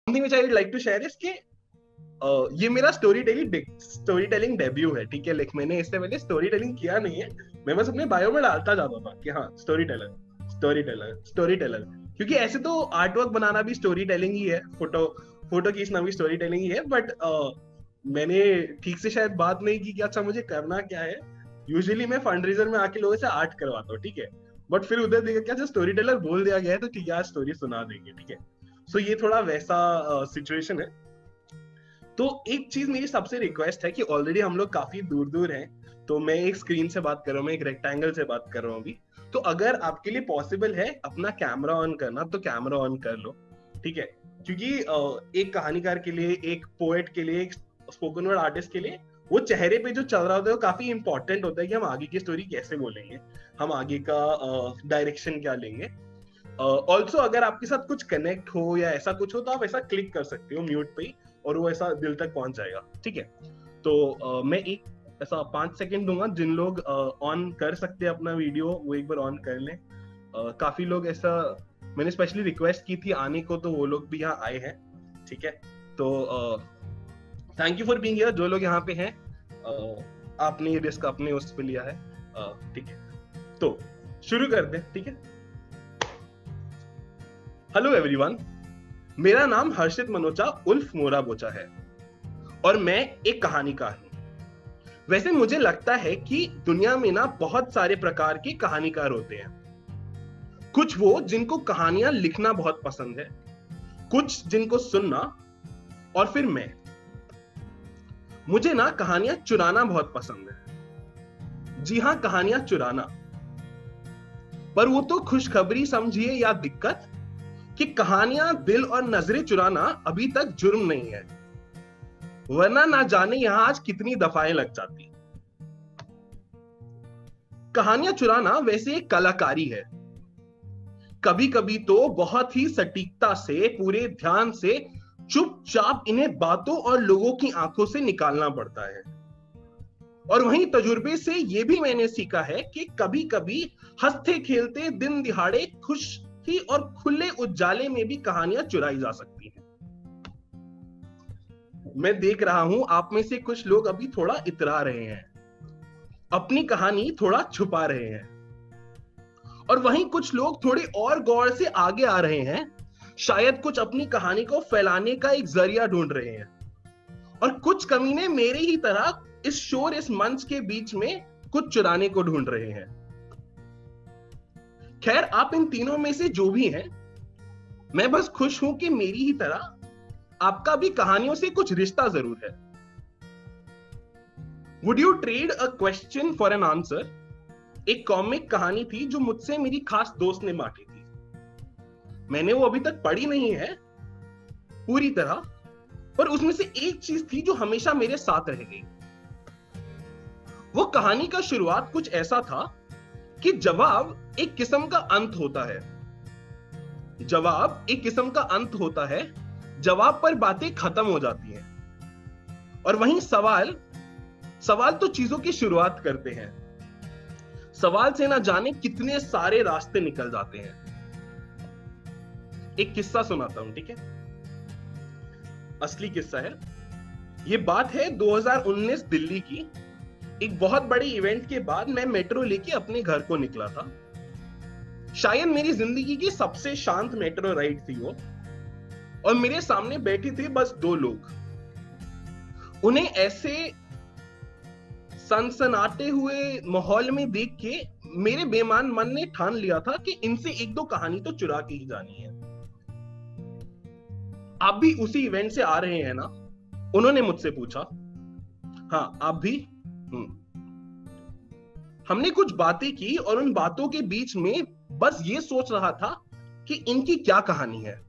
something which I would like to share is कि ये मेरा स्टोरी टेलिंग डेब्यू है, ठीक है। लाइक मैंने इससे पहले स्टोरी टेलिंग किया नहीं है, मैं बस अपने बायो में डालता जाता था कि हाँ स्टोरी टेलर, क्योंकि ऐसे तो आर्ट वर्क बनाना भी स्टोरी टेलिंग ही है, फोटो खींचना भी स्टोरी टेलिंग ही है, बट मैंने ठीक से शायद बात नहीं की कि अच्छा मुझे करना क्या है। यूजुअली मैं फंडरेजर में आके लोगों से आर्ट करवाता हूँ, ठीक है, बट फिर उधर देखा क्या स्टोरी टेलर बोल दिया गया है, तो ठीक है आज स्टोरी सुना देंगे, ठीक है। सो ये थोड़ा वैसा सिचुएशन है। तो एक चीज मेरी सबसे रिक्वेस्ट है कि ऑलरेडी हम लोग काफी दूर हैं, तो मैं एक स्क्रीन से बात कर रहा हूँ, मैं एक रेक्टेंगल से बात कर रहा हूँ अभी। तो अगर आपके लिए पॉसिबल है अपना कैमरा ऑन करना, तो कैमरा ऑन कर लो, ठीक है। क्योंकि एक कहानीकार के लिए, एक पोएट के लिए, एक स्पोकन वर्ड आर्टिस्ट के लिए वो चेहरे पे जो चल रहा होता है वो काफी इंपॉर्टेंट होता है कि हम आगे की स्टोरी कैसे बोलेंगे, हम आगे का डायरेक्शन क्या लेंगे। ऑल्सो अगर आपके साथ कुछ कनेक्ट हो या ऐसा कुछ हो तो आप ऐसा क्लिक कर सकते हो म्यूट पे और वो ऐसा दिल तक पहुंच जाएगा, ठीक है। तो मैं एक ऐसा 5 सेकंड दूंगा, जिन लोग ऑन कर सकते हैं अपना वीडियो वो एक बार ऑन कर लें। काफी लोग ऐसा मैंने स्पेशली रिक्वेस्ट की थी आने को, तो वो लोग भी यहाँ आए हैं, ठीक है। तो thank you for being here, जो लोग यहाँ पे हैं, आपने ये रिस्क अपने उस पे लिया है, ठीक है। तो शुरू कर दे, ठीक है। हेलो एवरीवन, मेरा नाम हर्षित मनोचा उल्फ मोरा बोचा है और मैं एक कहानीकार हूं। वैसे मुझे लगता है कि दुनिया में ना बहुत सारे प्रकार के कहानीकार होते हैं। कुछ वो जिनको कहानियां लिखना बहुत पसंद है, कुछ जिनको सुनना, और फिर मैं। मुझे ना कहानियां चुराना बहुत पसंद है। जी हां, कहानियां चुराना। पर वो तो खुशखबरी समझिए या दिक्कत कि कहानियां, दिल और नजरें चुराना अभी तक जुर्म नहीं है, वरना ना जाने यहां आज कितनी दफाएं लग जाती। कहानियां चुराना वैसे एक कलाकारी है। कभी कभी तो बहुत ही सटीकता से, पूरे ध्यान से, चुपचाप इन्हें बातों और लोगों की आंखों से निकालना पड़ता है। और वहीं तजुर्बे से यह भी मैंने सीखा है कि कभी कभी हंसते खेलते दिन दिहाड़े खुश और खुले उजाले में भी कहानियां चुराई जा सकती हैं। मैं देख रहा हूं आप में से कुछ लोग अभी थोड़ा इतरा रहे हैं, अपनी कहानी थोड़ा छुपा रहे हैं, और वहीं कुछ लोग थोड़े और गौर से आगे आ रहे हैं, शायद कुछ अपनी कहानी को फैलाने का एक जरिया ढूंढ रहे हैं, और कुछ कमीने मेरे ही तरह इस शोर, इस मंच के बीच में कुछ चुराने को ढूंढ रहे हैं। खैर, आप इन तीनों में से जो भी हैं, मैं बस खुश हूं कि मेरी ही तरह आपका भी कहानियों से कुछ रिश्ता जरूर है। Would you trade a question for an answer एक कॉमिक कहानी थी जो मुझसे मेरी खास दोस्त ने बांटी थी। मैंने वो अभी तक पढ़ी नहीं है पूरी तरह, पर उसमें से एक चीज थी जो हमेशा मेरे साथ रह गई। वो कहानी का शुरुआत कुछ ऐसा था कि जवाब एक किस्म का अंत होता है। जवाब एक किस्म का अंत होता है, जवाब पर बातें खत्म हो जाती हैं, और वहीं सवाल तो चीजों की शुरुआत करते हैं। सवाल से ना जाने कितने सारे रास्ते निकल जाते हैं। एक किस्सा सुनाता हूं, ठीक है, असली किस्सा है। ये बात है 2019 दिल्ली की। एक बहुत बड़े इवेंट के बाद मैं मेट्रो लेके अपने घर को निकला था। शायद मेरी जिंदगी की सबसे शांत मेट्रो राइड थी वो, और मेरे सामने बैठे थे बस 2 लोग। उन्हें ऐसे सनसनाते हुए माहौल में देख के मेरे बेईमान मन ने ठान लिया था कि इनसे 1-2 कहानी तो चुरा के ही जानी है। आप भी उसी इवेंट से आ रहे हैं ना? उन्होंने मुझसे पूछा। हाँ, आप भी? हमने कुछ बातें की और उन बातों के बीच में बस ये सोच रहा था कि इनकी क्या कहानी है।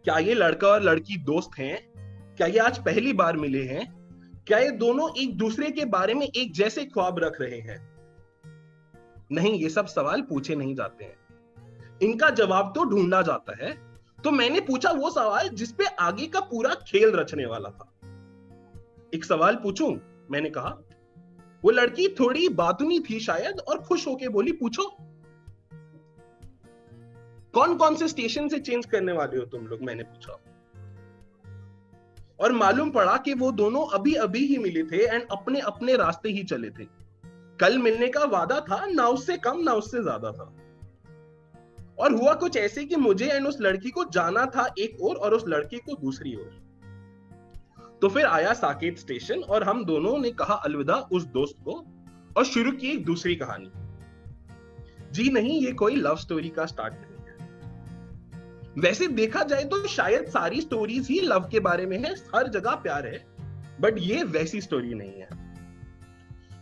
क्या ये लड़का और लड़की दोस्त हैं? क्या ये आज पहली बार मिले हैं? क्या ये दोनों एक दूसरे के बारे में एक जैसे ख्वाब रख रहे हैं? नहीं, ये सब सवाल पूछे नहीं जाते हैं, इनका जवाब तो ढूंढा जाता है। तो मैंने पूछा वो सवाल जिस पे आगे का पूरा खेल रचने वाला था। एक सवाल पूछूं? मैंने कहा। वो लड़की थोड़ी बातूनी थी शायद, और खुश होके बोली, पूछो। कौन कौन से स्टेशन से चेंज करने वाले हो तुम लोग? मैंने पूछा। और मालूम पड़ा कि वो दोनों अभी अभी ही मिले थे एंड अपने अपने रास्ते ही चले थे। कल मिलने का वादा था, ना उससे कम ना उससे ज्यादा था। और हुआ कुछ ऐसे कि मुझे एंड उस लड़की को जाना था एक और उस लड़के को दूसरी ओर। तो फिर आया साकेत स्टेशन और हम दोनों ने कहा अलविदा उस दोस्त को और शुरू की एक दूसरी कहानी। जी नहीं, ये कोई लव स्टोरी का स्टार्ट नहीं है। वैसे देखा जाए तो शायद सारी स्टोरीज ही लव के बारे में है, हर जगह प्यार है, बट ये वैसी स्टोरी नहीं है।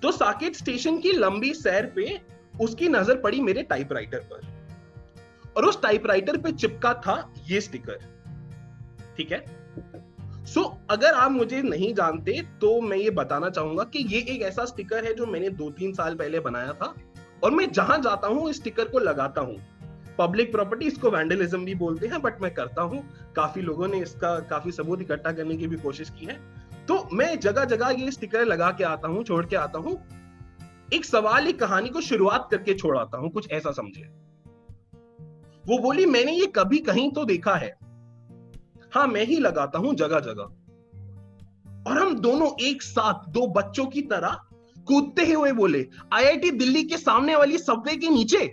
तो साकेत स्टेशन की लंबी सैर पे उसकी नजर पड़ी मेरे टाइपराइटर पर, और उस टाइपराइटर पे चिपका था ये स्टिकर। ठीक है, सो अगर आप मुझे नहीं जानते तो मैं ये बताना चाहूंगा कि ये एक ऐसा स्टिकर है जो मैंने 2-3 साल पहले बनाया था, और मैं जहां जाता हूं इस स्टिकर को लगाता हूं। पब्लिक प्रॉपर्टी, इसको वैंडलिज्म भी बोलते हैं, बट मैं करता हूं। काफी लोगों ने इसका काफी सबूत इकट्ठा करने की भी कोशिश की है। तो मैं जगह जगह ये स्टिकर लगा के आता हूं, छोड़ के आता हूं। एक सवाल, एक कहानी को शुरुआत करके छोड़ आता हूं, कुछ ऐसा समझे। वो बोली, मैंने ये कभी कहीं तो देखा है। हाँ, मैं ही लगाता हूं जगह जगह। और हम दोनों एक साथ दो बच्चों की तरह कूदते हुए बोले, आईआईटी दिल्ली के सामने वाली सबवे के नीचे।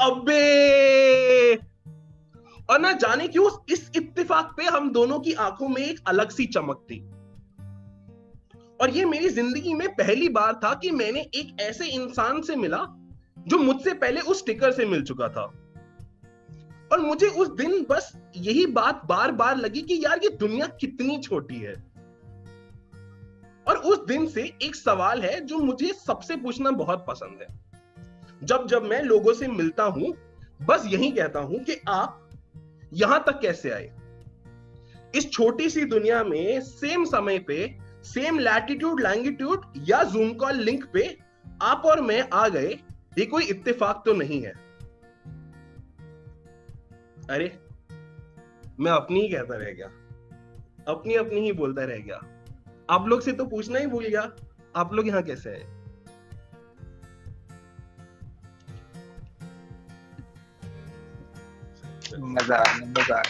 अबे! और ना जाने क्यों इस इत्तेफाक पे हम दोनों की आंखों में एक अलग सी चमक थी। और ये मेरी जिंदगी में पहली बार था कि मैंने एक ऐसे इंसान से मिला जो मुझसे पहले उस स्टिकर से मिल चुका था। और मुझे उस दिन बस यही बात बार बार लगी कि यार ये दुनिया कितनी छोटी है। और उस दिन से एक सवाल है जो मुझे सबसे पूछना बहुत पसंद है। जब जब मैं लोगों से मिलता हूं, बस यही कहता हूं कि आप यहां तक कैसे आए। इस छोटी सी दुनिया में सेम समय पे, सेम लैटिट्यूड लैंगिट्यूड या जूम कॉल लिंक पे आप और मैं आ गए, ये कोई इत्तेफाक तो नहीं है। अरे, मैं अपनी ही कहता रह गया, अपनी अपनी ही बोलता रह गया। आप लोग से तो पूछना ही भूल गया, आप लोग यहां कैसे आए। मजा